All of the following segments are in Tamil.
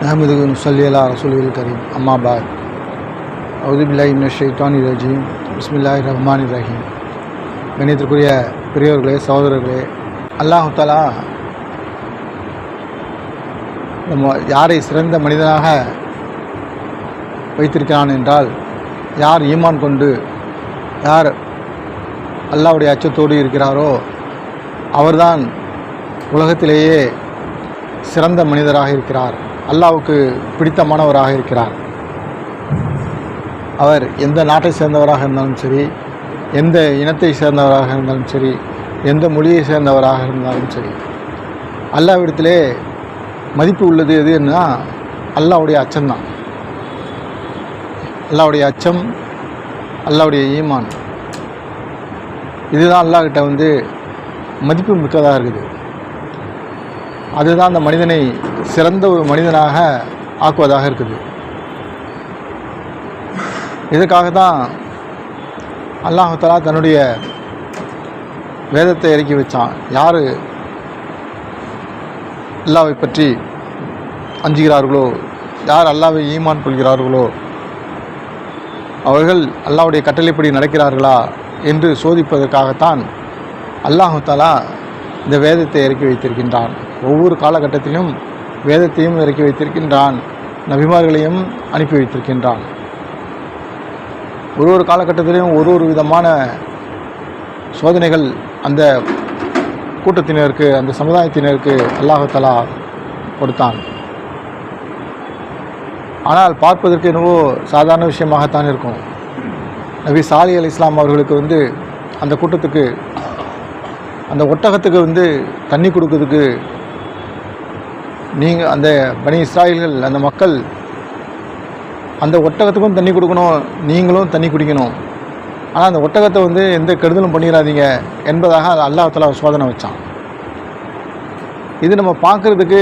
अहमद नसल्ली अला रसूलिल करीम अम्मा बाद अऊज़ु बिल्लाहि मिनश ஷைத்தானிர் ரஜீம் பிஸ்மில்லாஹிர் ரஹ்மானிர் ரஹீம். கணியத்திற்குரிய பெரியவர்களே, சகோதரர்களே, அல்லாஹ் தஆலா நம்ம யாரை சிறந்த மனிதனாக வைத்திருக்கிறான் என்றால், யார் ஈமான் கொண்டு யார் அல்லாஹ்வுடைய அச்சத்தோடு இருக்கிறாரோ அவர்தான் உலகத்திலேயே சிறந்த மனிதராக இருக்கிறார், அல்லாஹ்வுக்கு பிடித்தமானவராக இருக்கிறார். அவர் எந்த நாட்டை சேர்ந்தவராக இருந்தாலும் சரி, எந்த இனத்தை சேர்ந்தவராக இருந்தாலும் சரி, எந்த மொழியை சேர்ந்தவராக இருந்தாலும் சரி, அல்லாஹ்விடத்திலே மதிப்பு உள்ளது எதுன்னா அல்லாஹ்வுடைய அச்சம்தான். அல்லாஹ்வுடைய அச்சம், அல்லாஹ்வுடைய ஈமான், இதுதான் அல்லாஹ்கிட்ட மதிப்பு மிக்கதாக இருக்குது. அதுதான் அந்த மனிதனை சிறந்த ஒரு மனிதனாக ஆக்குவதாக இருக்குது. இதுக்காக தான் அல்லாஹ் தஆலா தன்னுடைய வேதத்தை இறக்கி வச்சான். யார் அல்லாஹ்வை பற்றி அஞ்சுகிறார்களோ, யார் அல்லாஹ்வை ஈமான் கொள்கிறார்களோ அவர்கள் அல்லாஹ்வுடைய கட்டளைப்படி நடக்கிறார்களா என்று சோதிப்பதற்காகத்தான் அல்லாஹ் தஆலா இந்த வேதத்தை இறக்கி வைத்திருக்கின்றான். ஒவ்வொரு காலகட்டத்திலும் வேதத்தையும் இறக்கி வைத்திருக்கின்றான், நபிமார்களையும் அனுப்பி வைத்திருக்கின்றான். ஒரு காலகட்டத்திலையும் ஒரு விதமான சோதனைகள் அந்த கூட்டத்தினருக்கு, அந்த சமுதாயத்தினருக்கு அல்லாஹ் தஆலா கொடுத்தான். ஆனால் பார்ப்பதற்கு என்னவோ சாதாரண விஷயமாகத்தான் இருக்கும். நபி சாலிஹ் அலைஹிஸ்ஸலாம் அவர்களுக்கு அந்த கூட்டத்துக்கு, அந்த ஒட்டகத்துக்கு தண்ணி கொடுக்கறதுக்கு நீங்கள் அந்த பனி இஸ்ராயல்கள், அந்த மக்கள் அந்த ஒட்டகத்துக்கும் தண்ணி கொடுக்கணும், நீங்களும் தண்ணி குடிக்கணும். ஆனால் அந்த ஒட்டகத்தை எந்த கெடுதலும் பண்ணிடாதீங்க என்பதாக அல்லாஹ் தஆலா சோதனை வச்சான். இது நம்ம பார்க்குறதுக்கு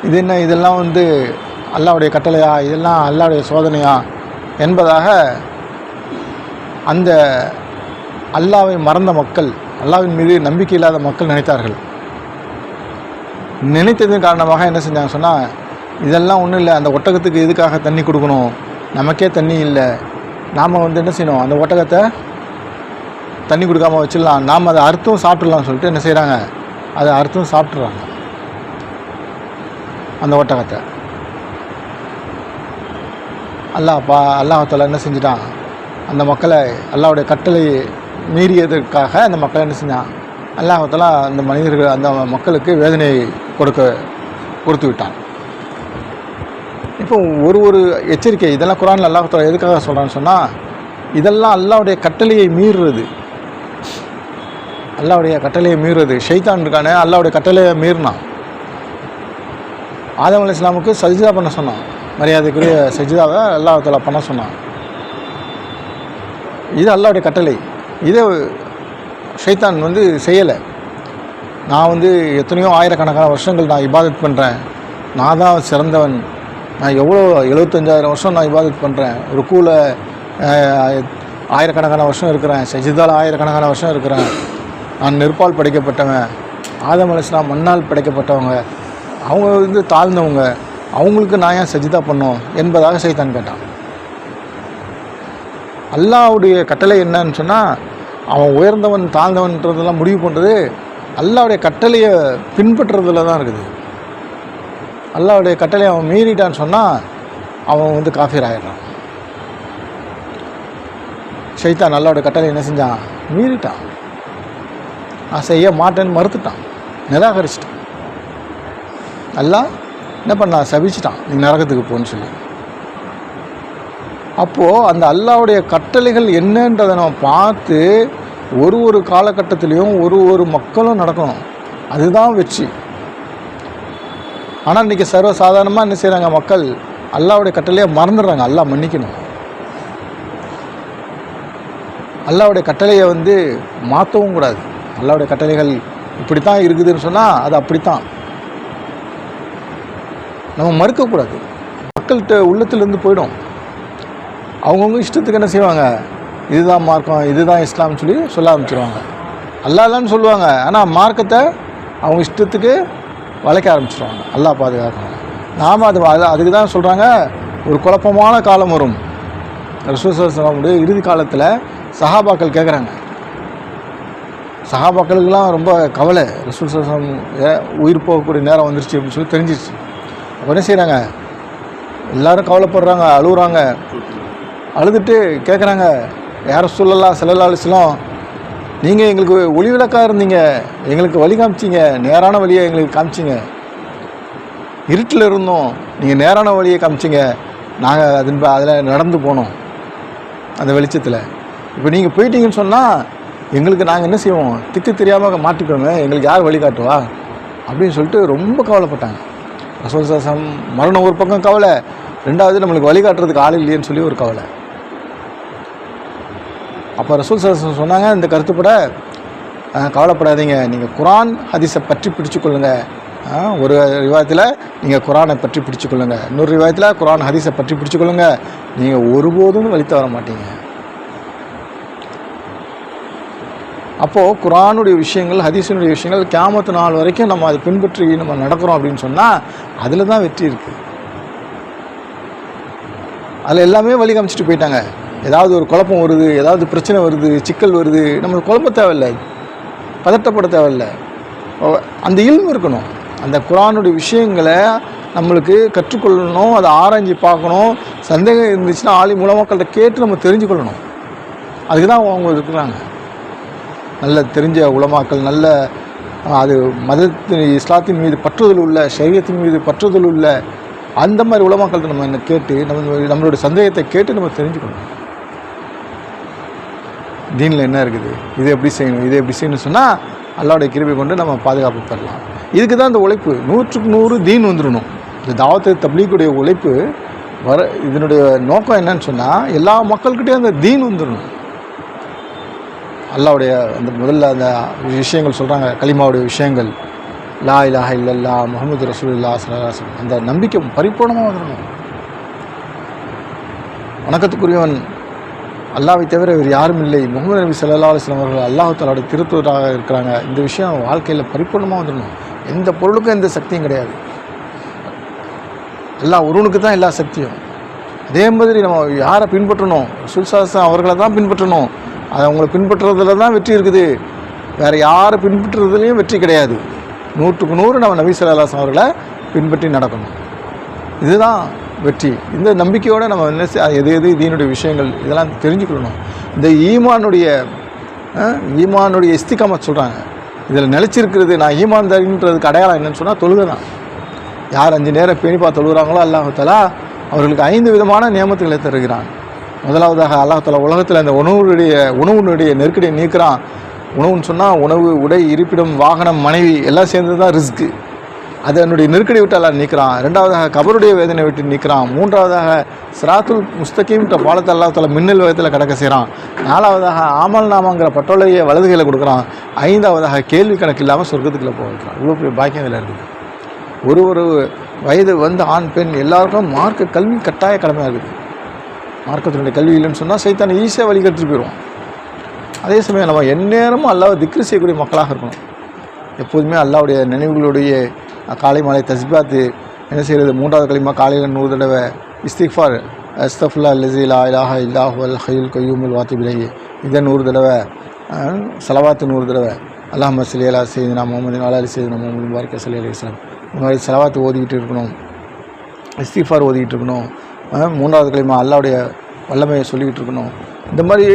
இது என்ன, இதெல்லாம் அல்லாஹ்வுடைய கட்டளையா, இதெல்லாம் அல்லாஹ்வுடைய சோதனையா என்பதாக அந்த அல்லாஹ்வை மறந்த மக்கள், அல்லாஹ்வின் மீது நம்பிக்கை இல்லாத மக்கள் நினைத்தார்கள். நினைத்ததன் காரணமாக என்ன செஞ்சாங்க சொன்னால், இதெல்லாம் ஒன்றும் இல்லை, அந்த ஒட்டகத்துக்கு எதுக்காக தண்ணி கொடுக்கணும், நமக்கே தண்ணி இல்லை, நாம் என்ன செய்யணும், அந்த ஒட்டகத்தை தண்ணி கொடுக்காமல் வச்சிடலாம், நாம் அதை அறுத்தும் சாப்பிட்றலாம்னு சொல்லிட்டு என்ன செய்கிறாங்க, அதை அறுத்தும் சாப்பிட்றாங்க அந்த ஒட்டகத்தை. அல்லாஹ் தஆலா என்ன செஞ்சிட்டான், அந்த மக்களை அல்லாஹ்வுடைய கட்டளை மீறியதற்காக அந்த மக்களை என்ன செஞ்சான், அல்லாஹ் தஆலா அந்த மனிதர்கள், அந்த மக்களுக்கு வேதனையை கொடுத்து விட்டான். இப்போ ஒரு எச்சரிக்கை, இதெல்லாம் குர்ஆனில் அல்லாஹ் தஆலா எதுக்காக சொல்கிறான்னு சொன்னால், இதெல்லாம் அல்லாஹ்வுடைய கட்டளையை மீறுறது, அல்லாஹ்வுடைய கட்டளையை மீறுறது. ஷைத்தான் இருக்கானே, அல்லாஹ்வுடைய கட்டளையை மீறினான். ஆதம் அலைஹிஸ்ஸலாமுக்கு சஜ்தா பண்ண சொன்னான், மரியாதைக்குரிய சஜ்தாவை அல்லாஹ் தஆலா பண்ண சொன்னான். இது அல்லாஹ்வுடைய கட்டளை. இதை ஷைத்தான் செய்யலை. நான் எத்தனையோ ஆயிரக்கணக்கான வருஷங்கள் நான் இபாதத் பண்ணுறேன், நான் தான் சிறந்தவன், நான் எவ்வளோ 75,000 வருஷம் நான் இபாதத் பண்ணுறேன், ருக்கூல ஆயிரக்கணக்கான வருஷம் இருக்கிறேன், சஜிதால ஆயிரக்கணக்கான வருஷம் இருக்கிறேன், நான் நெருப்பால் படைக்கப்பட்டவன், ஆதம் அலைஹிஸ்ஸலாம் மண்ணால் படைக்கப்பட்டவங்க, அவங்க தாழ்ந்தவங்க, அவங்களுக்கு நான் ஏன் சஜிதா பண்ணோம் என்பதாக ஷைத்தான் கேட்டான். அல்லாஹ்வுடைய கட்டளை என்னன்னு சொன்னால், அவன் உயர்ந்தவன் தாழ்ந்தவன்றதெல்லாம் முடிவு பண்ணுறது அல்லாஹ்வுடைய கட்டளையை பின்பற்றுறதுல தான் இருக்குது. அல்லாஹ்வுடைய கட்டளையை அவன் மீறிட்டான்னு சொன்னால் அவன் காஃபிர் ஆகிடுறான். ஷைத்தான் அல்லாஹ்வுடைய கட்டளை என்ன செஞ்சான், மீறிட்டான், நான் செய்ய மாட்டேன்னு மறுத்துட்டான், நிராகரிச்சிட்டான். அல்லாஹ் என்ன பண்ணான், சபிச்சிட்டான், நீ நரகத்துக்கு போன்னு சொல்லி. அப்போது அந்த அல்லாஹ்வுடைய கட்டளைகள் என்னன்றதை நம்ம பார்த்து ஒரு காலகட்டத்திலையும் ஒரு மக்களும் நடக்கணும், அதுதான் வெற்றி. ஆனால் இன்றைக்கி சர்வசாதாரணமாக என்ன செய்கிறாங்க, மக்கள் அல்லாஹ்வுடைய கட்டளையை மறந்துடுறாங்க. அல்லாஹ் மன்னிக்கணும். அல்லாஹ்வுடைய கட்டளையை மாற்றவும் கூடாது. அல்லாஹ்வுடைய கட்டளைகள் இப்படித்தான் இருக்குதுன்னு சொன்னால் அது அப்படித்தான், நம்ம மறுக்கக்கூடாது. மக்கள்கிட்ட உள்ளத்திலேருந்து போயிடும். அவங்கவுங்க இஷ்டத்துக்கு என்ன செய்வாங்க, இதுதான் மார்க்கம், இதுதான் இஸ்லாம்னு சொல்ல ஆரம்பிச்சிடுவாங்க. அல்லாஹ்லான்னு சொல்லுவாங்க, ஆனால் மார்க்கத்தை அவங்க இஷ்டத்துக்கு வளைக்க ஆரம்பிச்சிடுவாங்க. அல்லாஹ் பாதுகாக்கணும். நாம் அதுக்கு தான் சொல்கிறாங்க, ஒரு குழப்பமான காலம் வரும். ரசூல் ஸல்லல்லாஹு அலைஹி வஸல்லம் இறுதி காலத்தில் சஹாபாக்கள் கேட்குறாங்க. சஹாபாக்களுக்கெல்லாம் ரொம்ப கவலை, ரசூல் ஸல்லல்லாஹு அலைஹி வஸல்லம் உயிர் போகக்கூடிய நேரம் வந்துருச்சு அப்படின்னு சொல்லி தெரிஞ்சிருச்சு. அப்போ என்ன செய்கிறாங்க, எல்லோரும் கவலைப்படுறாங்க, அழுகுறாங்க. அழுதுட்டு கேட்குறாங்க, யார் ரசூலுல்லாஹி ஸல்லல்லாஹு அலைஹி வஸல்லம், நீங்கள் எங்களுக்கு ஒளிவிளக்காக இருந்தீங்க, எங்களுக்கு வழி காமிச்சிங்க, நேரான வழியை எங்களுக்கு காமிச்சிங்க. இருட்டில் இருந்தோம், நீங்கள் நேரான வழியை காமிச்சிங்க, நாங்கள் அதில் நடந்து போனோம் அந்த வெளிச்சத்தில். இப்போ நீங்கள் போயிட்டீங்கன்னு சொன்னால் எங்களுக்கு நாங்கள் என்ன செய்வோம், திக்கு தெரியாமல் மாட்டிப்போமே, எங்களுக்கு யார் வழிகாட்டுவா அப்படின்னு சொல்லிட்டு ரொம்ப கவலைப்பட்டாங்க. ரசூல் ஸல்லல்லாஹு அலைஹி வஸல்லம் மரணம் ஒரு பக்கம் கவலை, ரெண்டாவது நம்மளுக்கு வழிகாட்டுறதுக்கு ஆள் இல்லையேன்னு சொல்லி ஒரு கவலை. அப்போ ரசூல் ஸல்லல்லாஹு அலைஹி வஸல்லம் சொன்னாங்க, இந்த கருத்துப்பட கவலைப்படாதீங்க, நீங்கள் குர்ஆன் ஹதீஸை பற்றி பிடிச்சிக்கொள்ளுங்க. ஒரு ரிவாயத்தில் நீங்கள் குர்ஆனை பற்றி பிடிச்சிக்கொள்ளுங்க, இன்னொரு ரிவாயத்தில் குர்ஆன் ஹதீஸை பற்றி பிடிச்சிக்கொள்ளுங்க, நீங்கள் ஒருபோதும் வழி தவற மாட்டீங்க. அப்போது குர்ஆனுடைய விஷயங்கள், ஹதீஸினுடைய விஷயங்கள் கியாமத்து நாள் வரைக்கும் நம்ம அதை பின்பற்றி நம்ம நடக்கிறோம் அப்படின்னு சொன்னால் அதில் தான் வெற்றி இருக்குது. அதில் எல்லாமே வழி காமிச்சிட்டு போயிட்டாங்க. ஏதாவது ஒரு குழப்பம் வருது, ஏதாவது பிரச்சனை வருது, சிக்கல் வருது, நம்ம குழப்ப தேவையில்லை, பதட்டப்பட தேவையில்லை. அந்த இல்மு இருக்கணும், அந்த குர்ஆனுடைய விஷயங்களை நம்மளுக்கு கற்றுக்கொள்ளணும், அதை ஆராய்ச்சி பார்க்கணும். சந்தேகம் இருந்துச்சுன்னா ஆலி உலமாக்கள்கிட்ட கேட்டு நம்ம தெரிஞ்சுக்கொள்ளணும். அதுக்கு தான் அவங்க இருக்கிறாங்க, நல்ல தெரிஞ்ச உலமாக்கள், நல்ல அது மதத்தின் இஸ்லாத்தின் மீது பற்றுதல் உள்ள, ஷரியத்தின் மீது பற்றுதல் உள்ள அந்த மாதிரி உலமாக்கள்கிட்ட நம்ம என்ன கேட்டு நம்மளுடைய சந்தேகத்தை கேட்டு நம்ம தெரிஞ்சுக்கணும். தீனில் என்ன இருக்குது, இது எப்படி செய்யணும், இது எப்படி செய்யணும்னு சொன்னால் அல்லாஹ்வுடைய கிருபை கொண்டு நம்ம பாதுகாப்பு பெறலாம். இதுக்கு தான் இந்த உழைப்பு, 100க்கு 100 தீன் வந்துடணும். இந்த தாவத்து தப்லீக்குடைய உழைப்பு இதனுடைய நோக்கம் என்னன்னு சொன்னால் எல்லா மக்கள்கிட்டையும் அந்த தீன் வந்துடணும். அல்லாஹ்வுடைய அந்த முதல்ல அந்த விஷயங்கள் சொல்கிறாங்க, கலிமாவுடைய விஷயங்கள், லா இலாஹ இல்லல்லாஹ் முஹம்மது ரசூலுல்லாஹ் ஸல்லல்லாஹு அலைஹி வஸல்லம், அந்த நம்பிக்கை பரிபூர்ணமாக வந்துடணும். வணக்கத்துக்குரியவன் அல்லாஹ்வை தவிர வேறு யாரும் இல்லை, முஹம்மது நபி ஸல்லல்லாஹு அலைஹி வஸல்லம் அவர்கள் அல்லாஹ் தஆலாவுடைய திருத்தூதராக இருக்கிறாங்க. இந்த விஷயம் வாழ்க்கையில் பரிபூர்ணமாக வந்துடணும். எந்த பொருளுக்கும் எந்த சக்தியும் கிடையாது, அல்லாஹ் ஒருவனுக்கு தான் எல்லா சக்தியும். அதே மாதிரி நம்ம யாரை பின்பற்றணும், ரசூல் ஸல்லல்லாஹு அலைஹி வஸல்லம் அவர்களை தான் பின்பற்றணும். அதை அவங்களை பின்பற்றுறதுல தான் வெற்றி இருக்குது, வேறு யாரை பின்பற்றுறதுலேயும் வெற்றி கிடையாது. 100க்கு 100 நம்ம நபி ஸல்லல்லாஹு அலைஹி வஸல்லம் அவர்களை பின்பற்றி நடக்கணும், இதுதான் வெற்றி. இந்த நம்பிக்கையோடு நம்ம என்ன எது தீனுடைய விஷயங்கள் இதெல்லாம் தெரிஞ்சுக்கொள்ளணும். இந்த ஈமானுடைய இஸ்திகாமத் சொல்கிறாங்க, இதில் நிலச்சிருக்கிறது நான் ஈமான்தாரின்றதுக்கு அடையாளம் என்னன்னு சொன்னால் தொழுகை தான். யார் 5 நேரம் பேணிப்பா தொழுகிறாங்களோ அல்லாஹ் தஆலா அவர்களுக்கு 5 விதமான நியமத்துகளை தருகிறான். முதலாவதாக அல்லாஹ் தஆலா உலகத்தில் அந்த உணவுனுடைய நெருக்கடியை நீக்கிறான். உணவுன்னு சொன்னால் உணவு, உடை, இருப்பிடம், வாகனம், மனைவி எல்லாம் சேர்ந்து தான் ரிஸ்க்கு. அது என்னுடைய நெருக்கடி விட்டு அல்லாஹ் நீக்கிறான். ரெண்டாவதாக கபருடைய வேதனை விட்டு நீக்கிறான். மூன்றாவதாக சிராத்துல் முஸ்தகீம்ன்ற பாலத்தை அல்லாஹ் தஆலா மின்னல் வேகத்தில் கடக்க செய்கிறான். நாலாவதாக ஆமல் நாமாங்கிற பட்டோலையை வலதுகையில் கொடுக்குறான். 5ஆவதாக கேள்வி கணக்கு இல்லாமல் சொர்க்கத்துக்குள்ளே போக வைக்கிறான். இவ்வளோ பெரிய பாக்கியம் இதில் இருக்குது. ஒரு வயது வந்து ஆண் பெண் எல்லாருக்கும் மார்க்க கல்வி கட்டாய கடமையாக இருக்குது. மார்க்கத்தினுடைய கல்வி இல்லைன்னு சொன்னால் சைத்தானை ஈஸியாக வழிகட்டு போயிடுவோம். அதே சமயம் நம்ம எந்நேரமும் அல்லாஹ்வை திக்ரு செய்யக்கூடிய மக்களாக இருக்கணும். எப்போதுமே அல்லாஹ்வுடைய நினைவுகளுடைய காலை மாலை தஸ்பீஹாத்து என்ன செய்கிறது, 3வது கலிமா காலையில் 100 தடவை, இஸ்திக்ஃபார் அஸ்தக்ஃபிருல்லாஹ் அல்லஸீ லா இலாஹ இல்லா ஹுவல் ஹய்யுல் கய்யூமுல் வாத்திப் இலைஹி, இதை 100 தடவை, ஸலவாத்து 100 தடவை, அல்லாஹும்ம ஸல்லி அலா சய்யிதினா முஹம்மதின் வ அலா ஆலி சய்யிதினா முஹம்மதின் முபாரிக் ஸல்லல்லாஹு அலைஹி வஸல்லம். இந்த மாதிரி ஸலவாத்து ஓதிக்கிட்டு இருக்கணும், இஸ்திக்ஃபார் ஓதிக்கிட்டு இருக்கணும். 3வது கலிமா அல்லாஹ்வுடைய வல்லமையை சொல்லிக்கிட்டு இருக்கணும். இந்த மாதிரி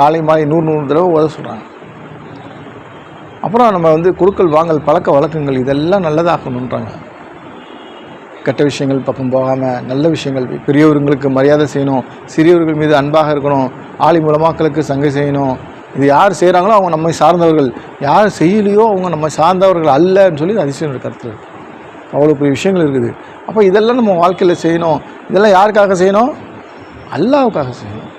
காலை மாலை 100 தடவை ஓத சொல்கிறாங்க. அப்புறம் நம்ம வந்து கொடுக்கல் வாங்கல் பழக்க வழக்கங்கள் இதெல்லாம் நல்லதாகணுன்றாங்க. கெட்ட விஷயங்கள் பக்கம் போகாமல் நல்ல விஷயங்கள், பெரியவர்களுக்கு மரியாதை செய்யணும், சிறியவர்கள் மீது அன்பாக இருக்கணும், ஆலிம் உலமாக்களுக்கு சங்கை செய்யணும். இது யார் செய்கிறாங்களோ அவங்க நம்மை சார்ந்தவர்கள், யார் செய்யலையோ அவங்க நம்மை சார்ந்தவர்கள் அல்லன்னு சொல்லி அதிசயம் கருத்து இருக்குது. அவ்வளோ பெரிய விஷயங்கள் இருக்குது. அப்போ இதெல்லாம் நம்ம வாழ்க்கையில் செய்யணும். இதெல்லாம் யாருக்காக செய்யணும், அல்லாஹ்வுக்காக செய்யணும்.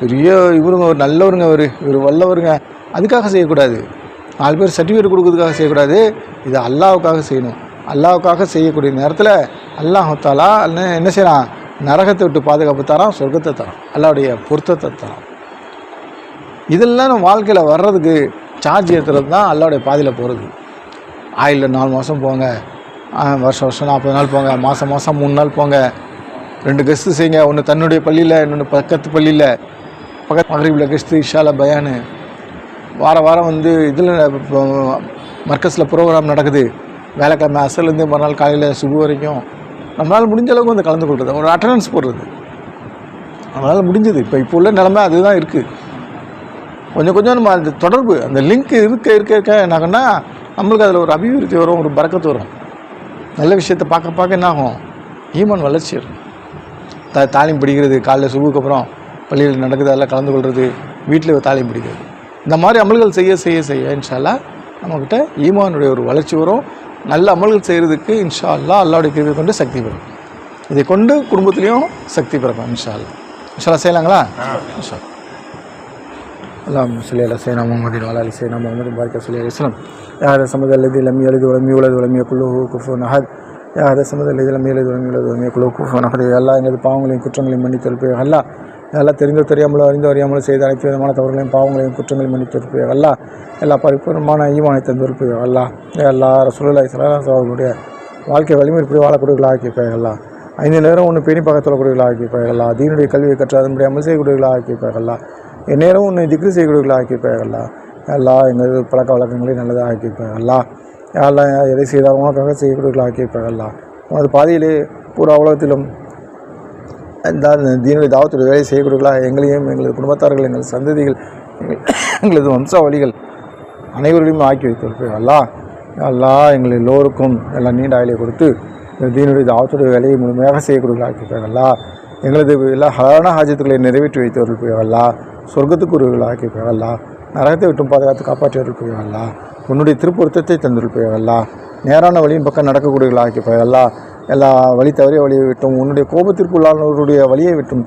பெரிய இவருங்க ஒரு நல்லவருங்க, இவர் வல்லவருங்க அதுக்காக செய்யக்கூடாது, 4 பேர் சர்டிஃபிகேட் கொடுக்கறதுக்காக செய்யக்கூடாது. இது அல்லாஹ்வுக்காக செய்யணும். அல்லாஹ்வுக்காக செய்யக்கூடிய நேரத்தில் அல்லாஹ் தஆலா என்ன செய்கிறான், நரகத்தை விட்டு பாதுகாப்பு தரான், சொர்க்கத்தை தரான், அல்லாஹ்வுடைய பொருத்தத்தை தரான். இதெல்லாம் நம்ம வாழ்க்கையில் வர்றதுக்கு சார்ஜ் ஏற்றுறது தான் அல்லாஹ்வுடைய பாதையில் போகிறது. ஆயிலில் 4 மாதம் போங்க, வருஷம் 40 நாள் போங்க, மாதம் 3 நாள் போங்க, 2 கெஸ்ட்டு செய்யுங்க. ஒன்று தன்னுடைய பள்ளியில், இன்னொன்று பக்கத்து பள்ளியில், மகரிபில் கெஸ்ட்டு, இஷாவில் பயானு. வாரம் வந்து இதில் மர்க்கஸில் ப்ரோக்ராம் நடக்குது. வேலைக்கிழமை அசல்லேருந்து மறுநாள் காலையில் சுபு வரைக்கும் நம்மளால் முடிஞ்ச அளவுக்கு வந்து கலந்து கொள்வது, ஒரு அட்டண்டன்ஸ் போடுறது நம்மளால் முடிஞ்சது. இப்போ உள்ள நிலைமை அதுதான் இருக்குது. கொஞ்சம் நம்ம அந்த தொடர்பு, அந்த லிங்க் இருக்க என்னாகன்னா நம்மளுக்கு அதில் ஒரு அபிவிருத்தி வரும், ஒரு பரக்கத்து வரும். நல்ல விஷயத்தை பார்க்க என்னாகும், ஈமான் வளர்ச்சி வரும். தாலிம் பிடிக்கிறது, காலைல சுபுக்கு அப்புறம் பள்ளியில் நடக்குது, அதெல்லாம் கலந்து கொள்வது, வீட்டில் தாலிம் பிடிக்கிறது, இந்த மாதிரி அமல்கள் செய்ய இன்ஷா அல்லாஹ் நம்மக்கிட்ட ஈமானுடைய ஒரு வளர்ச்சி வரும். நல்ல அமல்கள் செய்கிறதுக்கு இன்ஷா அல்லாஹ் அல்லாஹ்வுடைய கிருபை கொண்டு சக்தி பெறும். இதை கொண்டு குடும்பத்துலேயும் சக்தி பெறப்போம் இன்ஷா அல்லாஹ் செய்யலாங்களா? இன்ஷா اللهم صل على سيدنا محمد وعلى ال سيدنا محمد وبارك عليه وسلم. يا هذا الصمد الذي لم يلد ولم يولد ولم يكن له كفوا احد. يا هذا الصمد الذي لم يلد ولم يولد ولم يكن له كفوا احد. يا الله எனது பாவங்களையும் குற்றங்களையும் மன்னித்தருள்பீராக. அல்லாஹ் எல்லாம் தெரிந்தோ தெரியாமலோ அறிந்தோ செய்த அனைத்து விதமான தவறுகளையும் பாவங்களையும் குற்றங்களையும் மன்னித்தருள்பீராக. அல்லாஹ் எல்லா பரிபூர்ணமான ஈமானை தந்திருப்பீராக. அல்லாஹ் எல்லா ரசூலுல்லாஹி ஸல்லல்லாஹு அலைஹி வஸல்லம் வாழ்க்கை வலிமைப்படி வாழக்கூடியவர்களாக ஆக்கியிருப்பார்கள். அல்லாஹ் 5 நேரம் ஒன்று பேணி பக்கத்தில் கூடியவர்களாக ஆக்கியிருப்பார்கள். அல்லாஹ் தீனுடைய கல்வியை கற்று அதன்படி அமல் செய்யக்கூடியவர்களாக ஆக்கியிருப்பார்கள். அல்லாஹ் எந்நேரம் உன்னை திக்ரு செய்யக்கூடியவர்களாக ஆக்கியிருப்பார்கள். அல்லாஹ் எல்லாம் எங்களது பழக்க வழக்கங்களையும் நல்லதாக ஆக்கியிருப்பார்கள். அல்லாஹ் எல்லாம் எதை செய்தால் உனக்காக செய்யக்கூடியவர்களாக ஆக்கியிருப்பார்கள். அல்லாஹ் உனது பாதையிலே பூரா உலகத்திலும் தீனுடைய தாவத்துடைய வேலை செய்யக்கூடியவர்களாக எங்களையும் எங்களது குடும்பத்தார்கள், எங்கள் சந்ததிகள், எங்களது வம்சாவளிகள் அனைவரையும் ஆக்கி வைத்திருப்பார்கள். அல்லாஹ் எங்கள் எல்லோருக்கும் எல்லாம் நீண்ட ஆயிலை கொடுத்து தீனுடைய தாவத்துடைய வேலையை முழுமையாக செய்யக்கூடியவர்களாக ஆக்கியிருப்பார்கள். அல்லாஹ் எங்களது எல்லா ஹலான ஹாஜத்துக்களை நிறைவேற்றி வைத்தவர்கள். அல்லாஹ் சொர்க்கத்துக்கு உருவர்களாக ஆக்கியிருப்பார்கள். அல்லாஹ் நரகத்தை விட்டும் பாதுகாத்து காப்பாற்றியவர்கள். அல்லாஹ் உன்னுடைய திருப்பொருத்தத்தை தந்திருப்பார்கள். அல்லாஹ் நேரான வழியின் பக்கம் நடக்கக்கூடியவர்களாக ஆக்கியிருப்பார்கள். அல்லாஹ் எல்லா வழி தவறிய வழியை விட்டும் உன்னுடைய கோபத்திற்குள்ளானவருடைய வழியை விட்டும்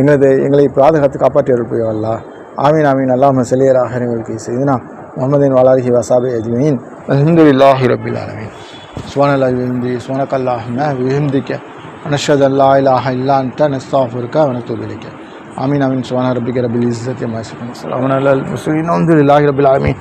எங்களை பாதுகாத்து காப்பாற்றியவர்கள். அல்லாஹ் ஆமீன் ஆமீன். அல்லாஹும்ம ஸல்லி அலா ஹைரில் சய்யிதினா முஹம்மதின் வஆலிஹி வஸஹ்பிஹி அஜ்மஈன். அல்ஹம்துலில்லாஹி ரப்பில் ஆலமீன். சுப்ஹானல்லாஹி வ பிஹம்திஹி சுப்ஹானக்கல்லாஹும்ம வ பிஹம்திக நஷ்ஹது அல்லா இலாஹா இல்லா அன்த நஸ்தக்ஃபிருக வ நத்தூபு இலைக. ஆமீன் ஆமீன். சுப்ஹான ரப்பிக ரப்பில் இஸ்ஸத்தி அம்மா யசிஃபூன். வஸ்ஸலாமு அலல் முர்ஸலீன். அல்ஹம்துலில்லாஹி ரப்பில் ஆலமீன்.